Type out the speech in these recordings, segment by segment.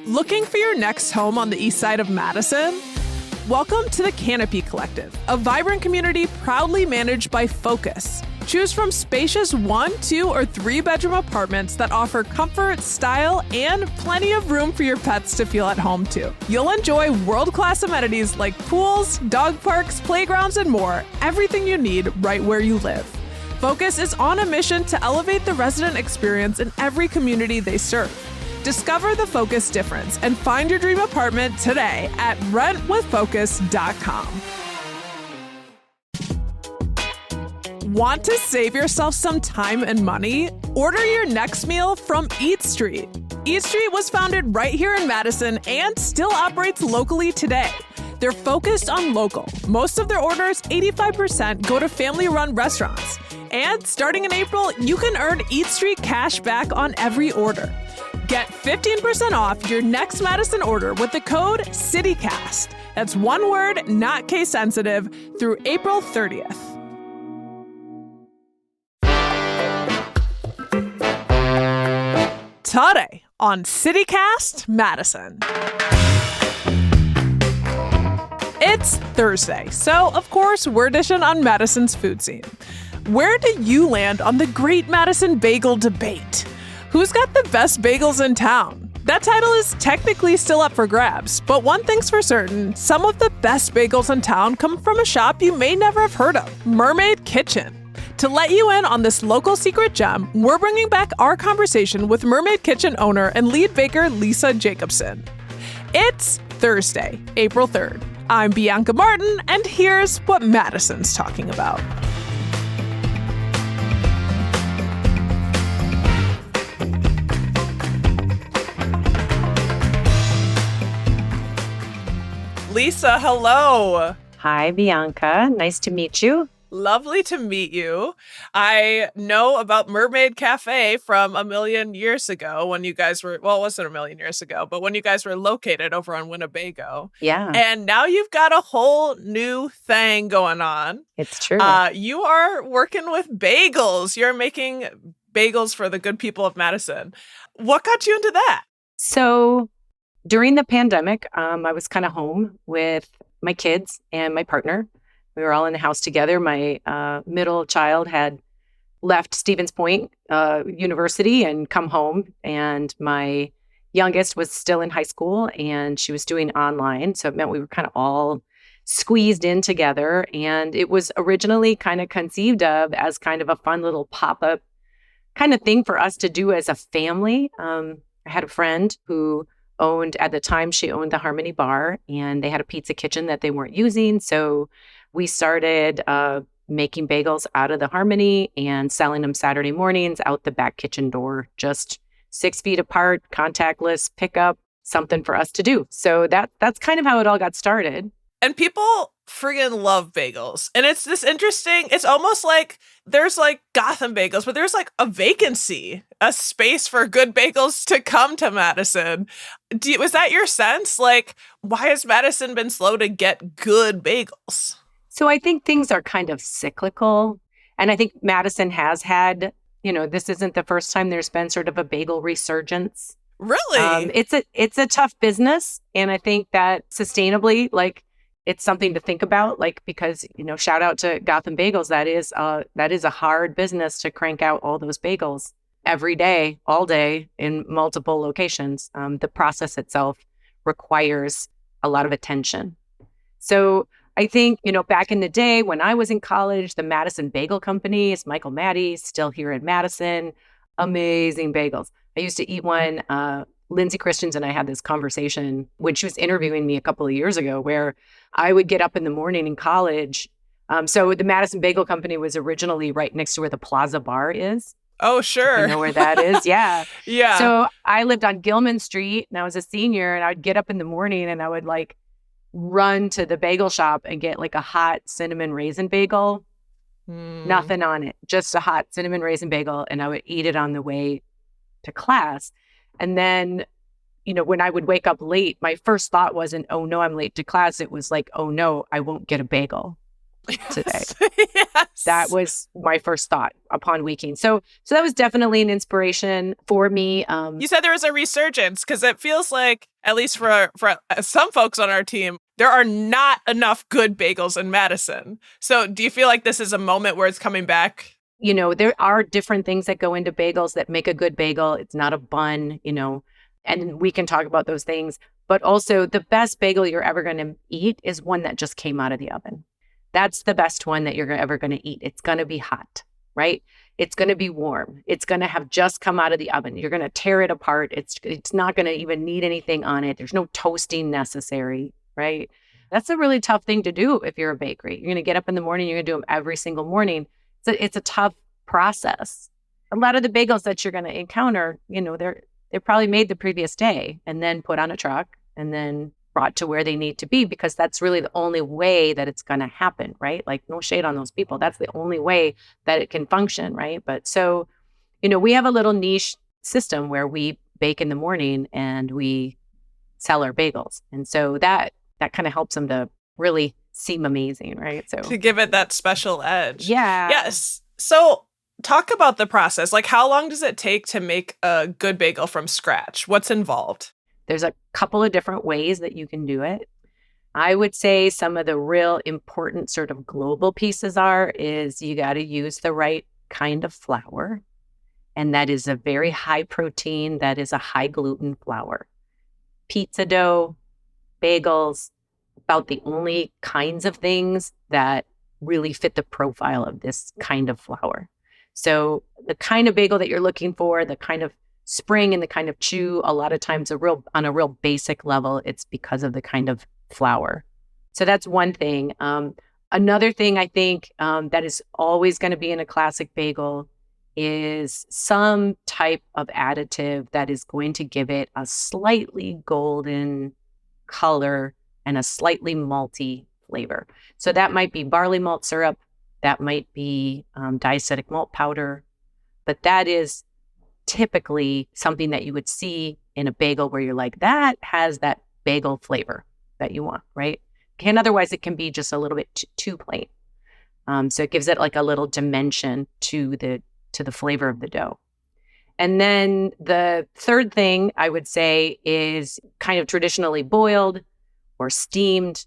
Looking for your next home on the east side of Madison? Welcome to the Canopy Collective, a vibrant community proudly managed by Focus. Choose from spacious 1, 2, or 3-bedroom apartments that offer comfort, style, and plenty of room for your pets to feel at home too. You'll enjoy world-class amenities like pools, dog parks, playgrounds, and more. Everything you need right where you live. Focus is on a mission to elevate the resident experience in every community they serve. Discover the Focus difference and find your dream apartment today at rentwithfocus.com. Want to save yourself some time and money? Order your next meal from Eat Street. Eat Street was founded right here in Madison and still operates locally today. They're focused on local. Most of their orders, 85%, go to family-run restaurants. And starting in April, you can earn Eat Street cash back on every order. Get 15% off your next Madison order with the code CITYCAST. That's one word, not case sensitive, through April 30th. Today on CityCast Madison. It's Thursday, so of course we're dishing on Madison's food scene. Where do you land on the Great Madison Bagel debate? Who's got the best bagels in town? That title is technically still up for grabs, but one thing's for certain, some of the best bagels in town come from a shop you may never have heard of, Mermaid Kitchen. To let you in on this local secret gem, we're bringing back our conversation with Mermaid Kitchen owner and lead baker Lisa Jacobson. It's Thursday, April 3rd. I'm Bianca Martin, and here's what Madison's talking about. Lisa, hello. Hi, Bianca. Nice to meet you. Lovely to meet you. I know about Mermaid Cafe from a million years ago when you guys were, well, it wasn't a million years ago, but when you guys were located over on Winnebago. Yeah. And now you've got a whole new thing going on. It's true. You are working with bagels. You're making bagels for the good people of Madison. What got you into that? So during the pandemic, I was kind of home with my kids and my partner. We were all in the house together. My middle child had left Stevens Point University and come home. And my youngest was still in high school and she was doing online. So it meant we were kind of all squeezed in together. And it was originally kind of conceived of as kind of a fun little pop-up kind of thing for us to do as a family. I had a friend who at the time, she owned the Harmony Bar and they had a pizza kitchen that they weren't using. So we started making bagels out of the Harmony and selling them Saturday mornings out the back kitchen door, just 6 feet apart, contactless, pickup, something for us to do. So that's kind of how it all got started. And people friggin' love bagels. And it's this interesting, it's almost like there's like Gotham bagels, but there's like a vacancy, a space for good bagels to come to Madison. Was that your sense? Like, why has Madison been slow to get good bagels? So I think things are kind of cyclical. And I think Madison has had, this isn't the first time there's been sort of a bagel resurgence. Really? It's a tough business. And I think that sustainably, it's something to think about, because, shout out to Gotham Bagels. That is a hard business to crank out all those bagels every day, all day in multiple locations. The process itself requires a lot of attention. So I think, back in the day when I was in college, the Madison Bagel Company is Michael Maddie, still here in Madison. Amazing bagels. I used to eat one. Lindsay Christians and I had this conversation when she was interviewing me a couple of years ago, where I would get up in the morning in college. So the Madison Bagel Company was originally right next to where the Plaza Bar is. Oh, sure. You know where that is? Yeah. Yeah. So I lived on Gilman Street and I was a senior and I would get up in the morning and I would run to the bagel shop and get a hot cinnamon raisin bagel. Nothing on it, just a hot cinnamon raisin bagel. And I would eat it on the way to class. And then, when I would wake up late, my first thought wasn't, oh no, I'm late to class. It was oh no, I won't get a bagel. today. Yes. That was my first thought upon waking. So that was definitely an inspiration for me. You said there was a resurgence because it feels like, at least for some folks on our team, there are not enough good bagels in Madison. So do you feel like this is a moment where it's coming back? There are different things that go into bagels that make a good bagel. It's not a bun, and we can talk about those things. But also the best bagel you're ever going to eat is one that just came out of the oven. That's the best one that you're ever going to eat. It's going to be hot, right? It's going to be warm. It's going to have just come out of the oven. You're going to tear it apart. It's not going to even need anything on it. There's no toasting necessary, right? That's a really tough thing to do if you're a bakery. You're going to get up in the morning. You're going to do them every single morning. It's a tough process. A lot of the bagels that you're going to encounter, they're probably made the previous day and then put on a truck and then brought to where they need to be, because that's really the only way that it's going to happen, right? Like, no shade on those people. That's the only way that it can function, right? But so, we have a little niche system where we bake in the morning and we sell our bagels. And so that kind of helps them to really seem amazing, right? So to give it that special edge. Yeah. Yes. So talk about the process. Like, how long does it take to make a good bagel from scratch? What's involved? There's a couple of different ways that you can do it. I would say some of the real important sort of global pieces is you got to use the right kind of flour. And that is a very high protein, that is a high gluten flour. Pizza dough, bagels, about the only kinds of things that really fit the profile of this kind of flour. So the kind of bagel that you're looking for, the kind of spring and the kind of chew, a lot of times on a real basic level, it's because of the kind of flour. So that's one thing. Another thing I think that is always going to be in a classic bagel is some type of additive that is going to give it a slightly golden color and a slightly malty flavor. So that might be barley malt syrup, that might be diacetyl malt powder, but that is typically something that you would see in a bagel where you're like, that has that bagel flavor that you want, right? And otherwise it can be just a little bit too plain. So it gives it like a little dimension to the flavor of the dough. And then the third thing I would say is kind of traditionally boiled or steamed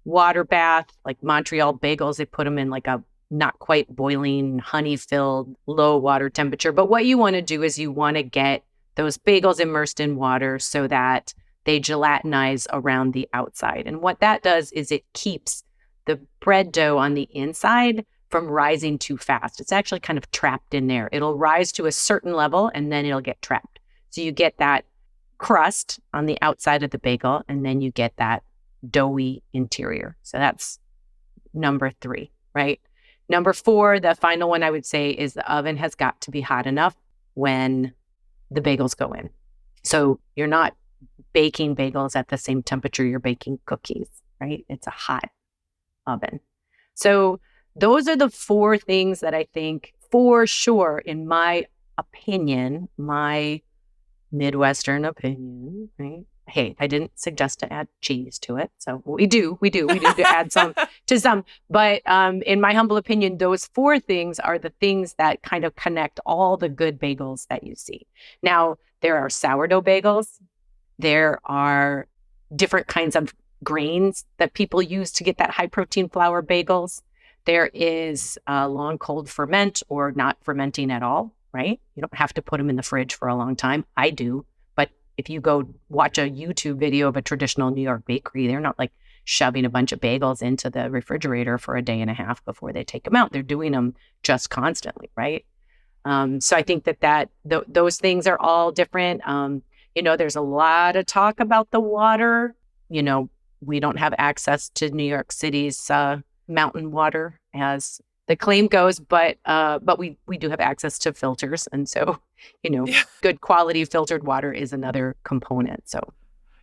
water bath, like Montreal bagels. They put them in like a not quite boiling, honey-filled, low water temperature. But what you want to do is you want to get those bagels immersed in water so that they gelatinize around the outside. And what that does is it keeps the bread dough on the inside from rising too fast. It's actually kind of trapped in there. It'll rise to a certain level and then it'll get trapped. So you get that crust on the outside of the bagel and then you get that doughy interior. So that's number 3, right? Number 4, the final one I would say is the oven has got to be hot enough when the bagels go in. So you're not baking bagels at the same temperature you're baking cookies, right? It's a hot oven. So those are the 4 things that I think for sure, in my opinion, my Midwestern opinion, right? Hey, I didn't suggest to add cheese to it. So we do to add some to some. But in my humble opinion, those 4 things are the things that kind of connect all the good bagels that you see. Now, there are sourdough bagels. There are different kinds of grains that people use to get that high protein flour bagels. There is long cold ferment or not fermenting at all, right? You don't have to put them in the fridge for a long time. I do. If you go watch a YouTube video of a traditional New York bakery, they're not like shoving a bunch of bagels into the refrigerator for a day and a half before they take them out. They're doing them just constantly, right? So I think that those things are all different. There's a lot of talk about the water. We don't have access to New York City's mountain water as the claim goes, but we do have access to filters. And so, good quality filtered water is another component. So,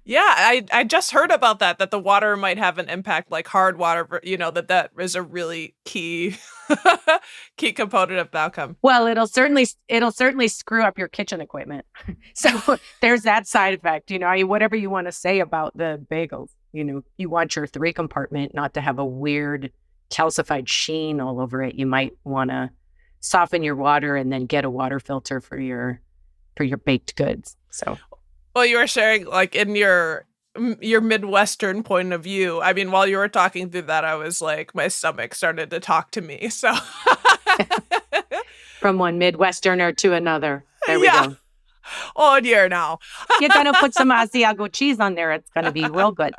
yeah, I just heard about that the water might have an impact, like hard water, that is a really key component of the outcome. Well, it'll certainly screw up your kitchen equipment. So there's that side effect, whatever you want to say about the bagels, you want your 3 compartment not to have a weird calcified sheen all over it, you might want to soften your water and then get a water filter for your baked goods. So, well, you were sharing like in your Midwestern point of view. I mean, while you were talking through that, I was like, my stomach started to talk to me. So from one Midwesterner to another. There we go. Oh, dear now. You're going to put some Asiago cheese on there. It's going to be real good.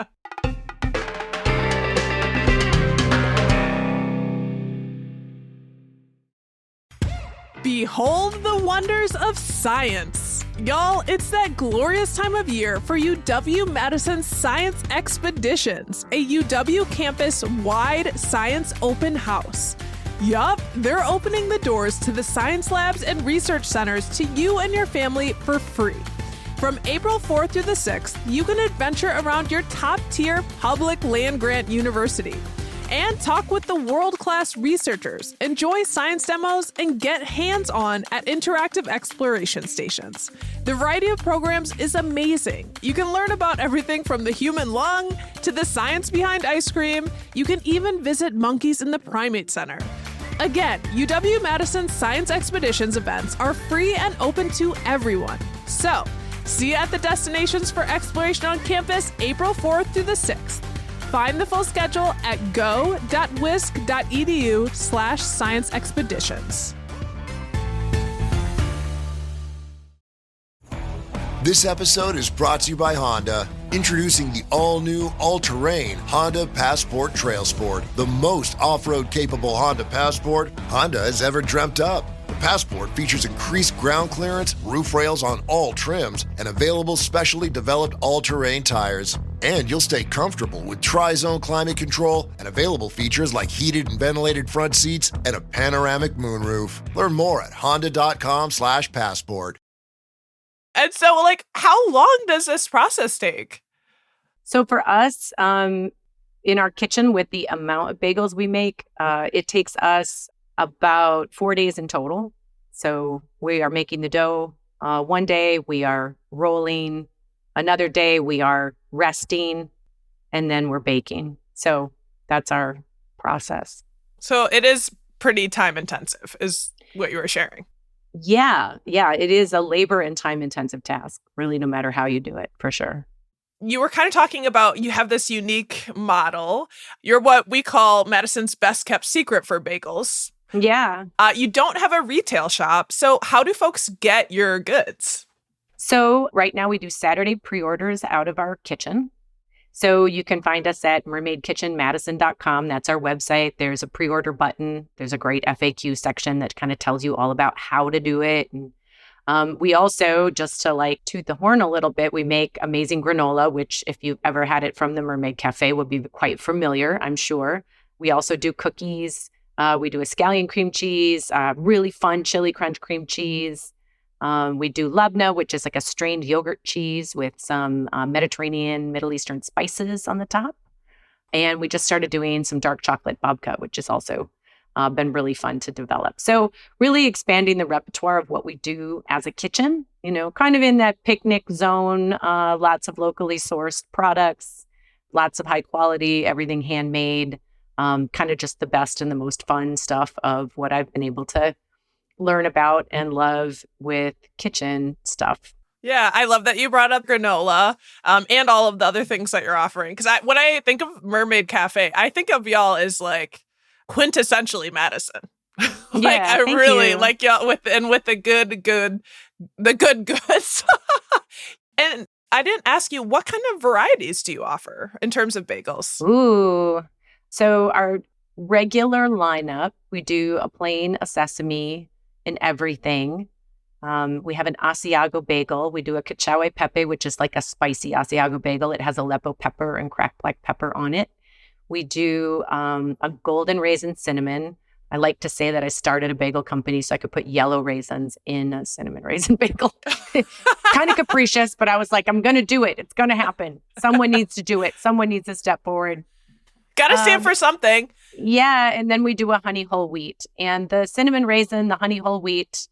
Behold the wonders of science. Y'all, it's that glorious time of year for UW-Madison Science Expeditions, a UW campus-wide science open house. Yup, they're opening the doors to the science labs and research centers to you and your family for free. From April 4th through the 6th, you can adventure around your top-tier public land-grant university and talk with the world-class researchers, enjoy science demos, and get hands-on at interactive exploration stations. The variety of programs is amazing. You can learn about everything from the human lung to the science behind ice cream. You can even visit monkeys in the Primate Center. Again, UW-Madison Science Expeditions events are free and open to everyone. So, see you at the destinations for exploration on campus April 4th through the 6th. Find the full schedule at go.wisc.edu/science expeditions. This episode is brought to you by Honda. Introducing the all-new, all-terrain Honda Passport Trail Sport, the most off-road capable Honda Passport Honda has ever dreamt up. The Passport features increased ground clearance, roof rails on all trims, and available specially developed all-terrain tires. And you'll stay comfortable with tri-zone climate control and available features like heated and ventilated front seats and a panoramic moonroof. Learn more at honda.com/passport. And so, like, how long does this process take? So for us, in our kitchen, with the amount of bagels we make, it takes us about 4 days in total. So we are making the dough. One day we are rolling. Another day we are resting. And then we're baking. So that's our process. So it is pretty time intensive, is what you were sharing. Yeah, it is a labor and time intensive task, really, no matter how you do it, for sure. You were kind of talking about you have this unique model. You're what we call Madison's best kept secret for bagels. Yeah. You don't have a retail shop. So how do folks get your goods? So right now we do Saturday pre-orders out of our kitchen. So you can find us at mermaidkitchenmadison.com. That's our website. There's a pre-order button. There's a great FAQ section that kind of tells you all about how to do it. And we also, just to like toot the horn a little bit, we make amazing granola, which if you've ever had it from the Mermaid Cafe would be quite familiar, I'm sure. We also do cookies. We do a scallion cream cheese, really fun chili crunch cream cheese. We do labna, which is like a strained yogurt cheese with some Mediterranean, Middle Eastern spices on the top. And we just started doing some dark chocolate babka, which has also been really fun to develop. So really expanding the repertoire of what we do as a kitchen, you know, kind of in that picnic zone, lots of locally sourced products, lots of high quality, everything handmade, kind of just the best and the most fun stuff of what I've been able to learn about and love with kitchen stuff. Yeah, I love that you brought up granola and all of the other things that you're offering. Because when I think of Mermaid Cafe, I think of y'all as like quintessentially Madison. Like Yeah, I thank really you. like y'all with the good goods. And I didn't ask you, what kind of varieties do you offer in terms of bagels? Ooh. So our regular lineup, we do a plain, a sesame, and everything. We have an Asiago bagel. We do a cachaue pepe, which is like a spicy Asiago bagel. It has Aleppo pepper and cracked black pepper on it. We do a golden raisin cinnamon. I like to say that I started a bagel company so I could put yellow raisins in a cinnamon raisin bagel. Kind of capricious, but I was like, I'm going to do it. It's going to happen. Someone needs to do it. Someone needs to step forward. Gotta stand for something. Yeah, and then we do a honey whole wheat. And the cinnamon raisin, the honey whole wheat,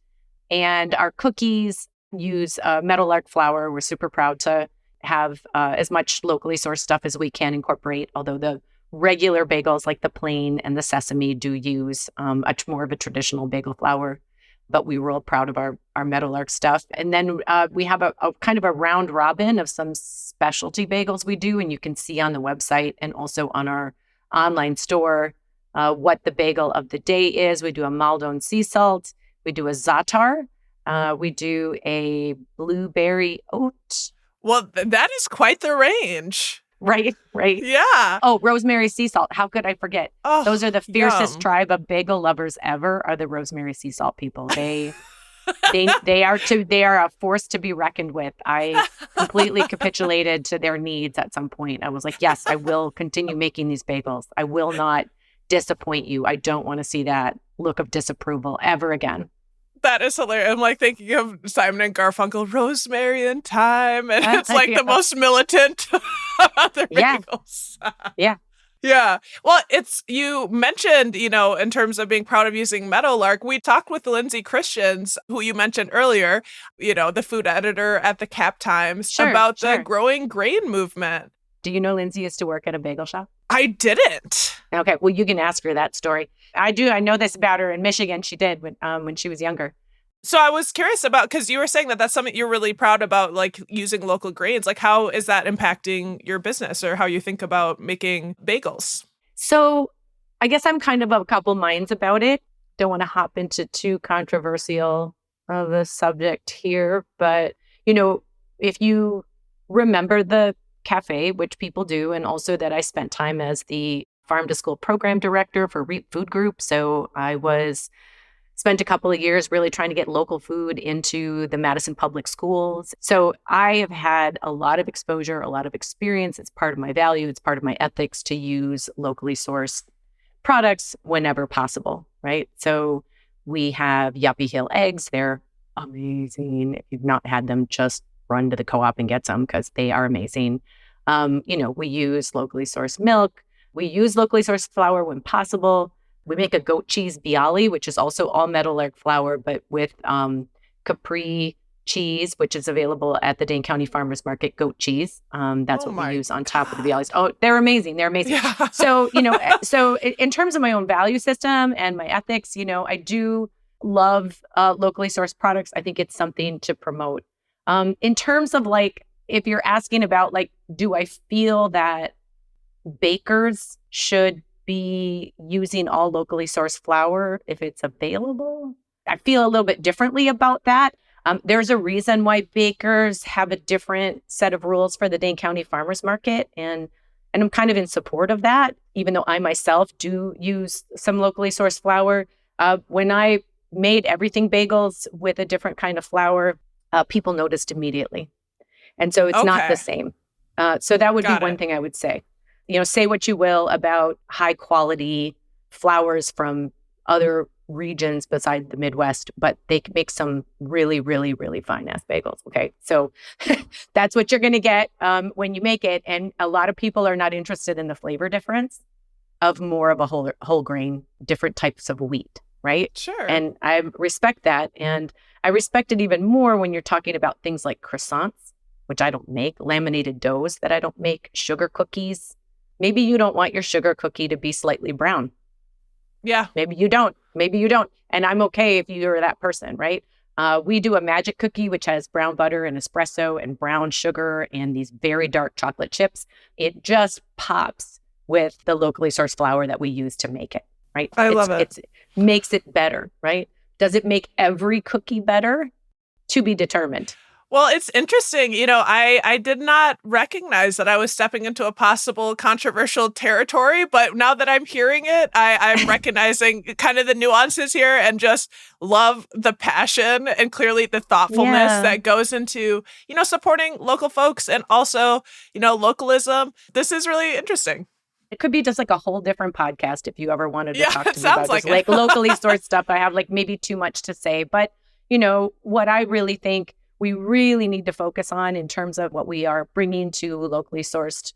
and our cookies use meadowlark flour. We're super proud to have as much locally sourced stuff as we can incorporate, although the regular bagels like the plain and the sesame do use much more of a traditional bagel flour, but we were all proud of our Meadowlark stuff. And then we have a kind of a round robin of some specialty bagels we do, and you can see on the website and also on our online store what the bagel of the day is. We do a Maldon sea salt, we do a za'atar, we do a blueberry oat. Well, that is quite the range. Right. Yeah. Oh, rosemary sea salt. How could I forget? Oh, Those are the fiercest yum. tribe of bagel lovers ever, are the rosemary sea salt people. They are a force to be reckoned with. I completely capitulated to their needs at some point. I was like, yes, I will continue making these bagels. I will not disappoint you. I don't want to see that look of disapproval ever again. That is hilarious. I'm like thinking of Simon and Garfunkel, Rosemary and Thyme, and it's like the most militant of their bagels. Yeah. Yeah. Well, you mentioned, in terms of being proud of using Meadowlark, we talked with Lindsay Christians, who you mentioned earlier, the food editor at the Cap Times, about the growing grain movement. Do you know Lindsay used to work at a bagel shop? I didn't. Okay. Well, you can ask her that story. I do. I know this about her. In Michigan, she did when she was younger. So I was curious about, because you were saying that that's something you're really proud about, like using local grains. Like, how is that impacting your business or how you think about making bagels? So I guess I'm kind of a couple minds about it. Don't want to hop into too controversial of a subject here. But, if you remember the cafe, which people do, and also that I spent time as the farm to school program director for REAP Food Group. So I spent a couple of years really trying to get local food into the Madison public schools. So I have had a lot of exposure, a lot of experience. It's part of my value. It's part of my ethics to use locally sourced products whenever possible, right? So we have Yuppie Hill eggs. They're amazing. If you've not had them, just run to the co-op and get some because they are amazing. We use locally sourced milk. We use locally sourced flour when possible. We make a goat cheese bialy, which is also all Meadowlark flour, but with Capri cheese, which is available at the Dane County Farmers Market, goat cheese. That's what we use on top of the bialys. Oh, they're amazing. They're amazing. Yeah. So, so in terms of my own value system and my ethics, I do love locally sourced products. I think it's something to promote. In terms of if you're asking about do I feel that bakers should be using all locally sourced flour if it's available? I feel a little bit differently about that. There's a reason why bakers have a different set of rules for the Dane County Farmers Market. And I'm kind of in support of that, even though I myself do use some locally sourced flour. When I made everything bagels with a different kind of flour, people noticed immediately. And so it's not the same. So that would be one thing I would say. Say what you will about high quality flours from other regions beside the Midwest, but they can make some really, really, really fine ass bagels. Okay. So that's what you're going to get when you make it. And a lot of people are not interested in the flavor difference of more of a whole grain, different types of wheat. Right. Sure. And I respect that. And I respect it even more when you're talking about things like croissants, which I don't make, laminated doughs that I don't make, sugar cookies. Maybe you don't want your sugar cookie to be slightly brown. Yeah. Maybe you don't. And I'm okay if you're that person, right? We do a magic cookie, which has brown butter and espresso and brown sugar and these very dark chocolate chips. It just pops with the locally sourced flour that we use to make it, right? I love it. It makes it better, right? Does it make every cookie better? To be determined. Well, it's interesting. I did not recognize that I was stepping into a possible controversial territory, but now that I'm hearing it, I'm recognizing kind of the nuances here and just love the passion and clearly the thoughtfulness that goes into, supporting local folks and also, localism. This is really interesting. It could be just a whole different podcast if you ever wanted to talk to me sounds about just locally sourced stuff. I have maybe too much to say, but what I really think we really need to focus on in terms of what we are bringing to locally sourced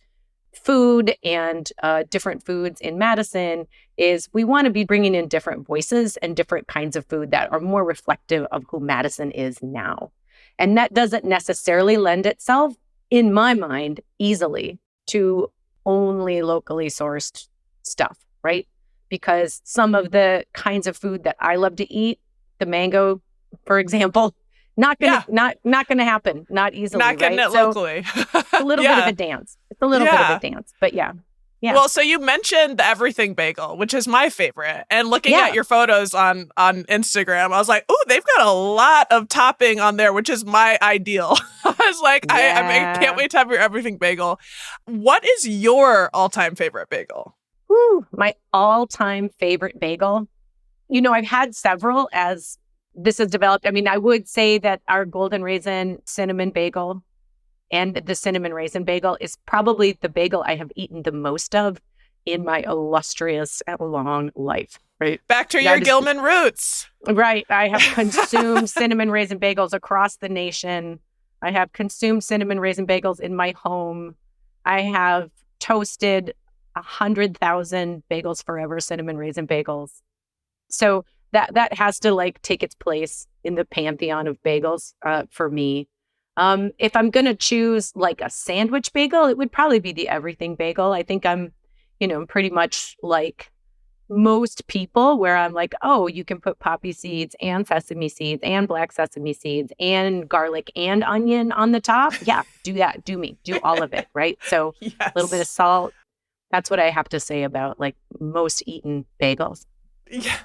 food and different foods in Madison is we want to be bringing in different voices and different kinds of food that are more reflective of who Madison is now. And that doesn't necessarily lend itself, in my mind, easily to only locally sourced stuff, right? Because some of the kinds of food that I love to eat, the mango, for example, not gonna happen, not easily, Not getting right? it locally. It's a little bit of a dance. It's a little bit of a dance, but yeah. Well, so you mentioned the everything bagel, which is my favorite. And looking at your photos on Instagram, I was like, "Ooh, they've got a lot of topping on there," which is my ideal. I was like, I can't wait to have your everything bagel. What is your all-time favorite bagel? My all-time favorite bagel. I've had several as this has developed. I mean, I would say that our golden raisin cinnamon bagel and the cinnamon raisin bagel is probably the bagel I have eaten the most of in my illustrious and long life. Right. Back to your Gilman roots. Right. I have consumed cinnamon raisin bagels across the nation. I have consumed cinnamon raisin bagels in my home. I have toasted 100,000 Bagels Forever cinnamon raisin bagels. So that has to take its place in the pantheon of bagels for me. If I'm going to choose a sandwich bagel, it would probably be the everything bagel. I think I'm, pretty much like most people where I'm like, oh, you can put poppy seeds and sesame seeds and black sesame seeds and garlic and onion on the top. Yeah, do that. Do all of it. Right. So a little bit of salt. That's what I have to say about most eaten bagels. Yeah.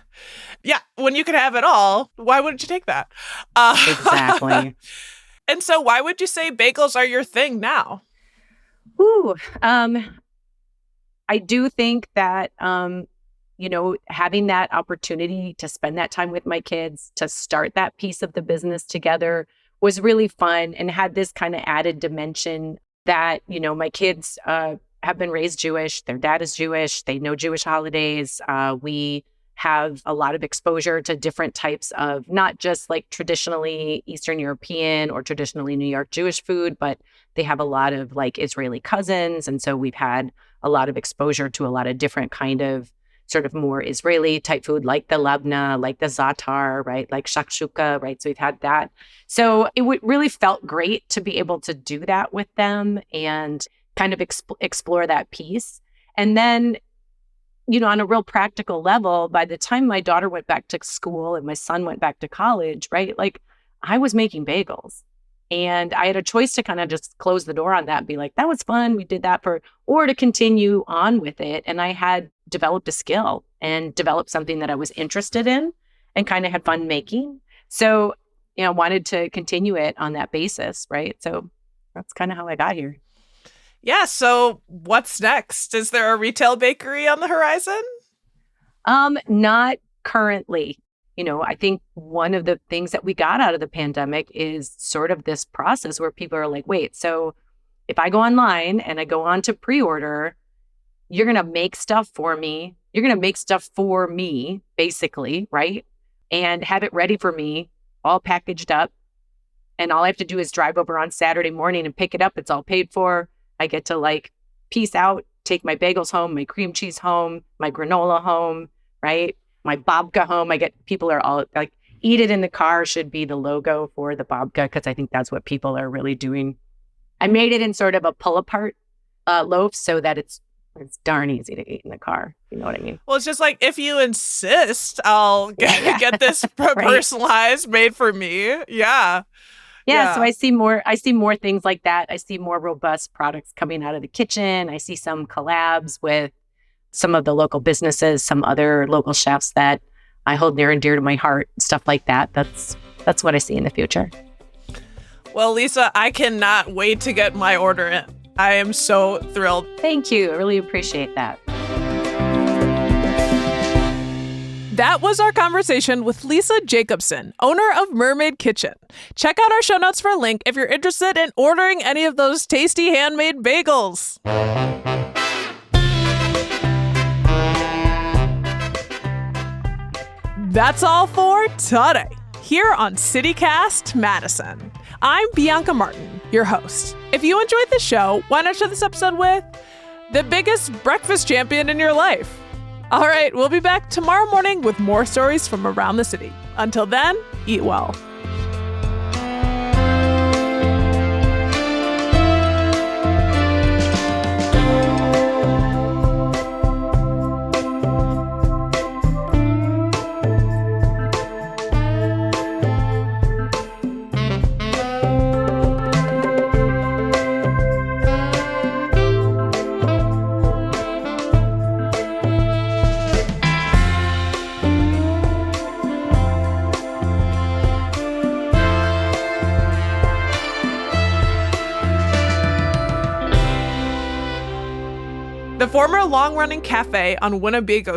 Yeah. When you could have it all, why wouldn't you take that? Exactly. And so why would you say bagels are your thing now? I do think that, having that opportunity to spend that time with my kids, to start that piece of the business together was really fun and had this kind of added dimension that, my kids have been raised Jewish. Their dad is Jewish. They know Jewish holidays. We have a lot of exposure to different types of not just traditionally Eastern European or traditionally New York Jewish food, but they have a lot of Israeli cousins. And so we've had a lot of exposure to a lot of different kind of sort of more Israeli type food, like the labna, like the za'atar, right? Like shakshuka, right? So we've had that. So it really felt great to be able to do that with them and kind of explore that piece. And then, on a real practical level, by the time my daughter went back to school and my son went back to college, right? I was making bagels and I had a choice to kind of just close the door on that and be like, that was fun. We did that or to continue on with it. And I had developed a skill and developed something that I was interested in and kind of had fun making. So, wanted to continue it on that basis, right? So that's kind of how I got here. Yeah. So what's next? Is there a retail bakery on the horizon? Not currently. I think one of the things that we got out of the pandemic is sort of this process where people are like, wait, so if I go online and I go on to pre-order, you're going to make stuff for me. You're going to make stuff for me, basically, right? And have it ready for me, all packaged up. And all I have to do is drive over on Saturday morning and pick it up. It's all paid for. I get to piece out, take my bagels home, my cream cheese home, my granola home, right? My babka home. People are all eat it in the car should be the logo for the babka because I think that's what people are really doing. I made it in sort of a pull apart loaf so that it's darn easy to eat in the car. You know what I mean? Well, it's just if you insist, I'll get this personalized, made for me. Yeah. Yeah, so I see more things like that. I see more robust products coming out of the kitchen. I see some collabs with some of the local businesses, some other local chefs that I hold near and dear to my heart, stuff like that. That's what I see in the future. Well, Lisa, I cannot wait to get my order in. I am so thrilled. Thank you. I really appreciate that. That was our conversation with Lisa Jacobson, owner of Mermaid Kitchen. Check out our show notes for a link if you're interested in ordering any of those tasty handmade bagels. That's all for today, here on CityCast Madison. I'm Bianca Martin, your host. If you enjoyed the show, why not share this episode with the biggest breakfast champion in your life? All right, we'll be back tomorrow morning with more stories from around the city. Until then, eat well. The former long-running cafe on Winnebago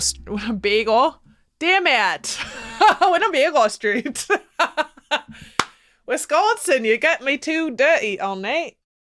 Damn it. Winnebago Street. Wisconsin, you got me too dirty all night.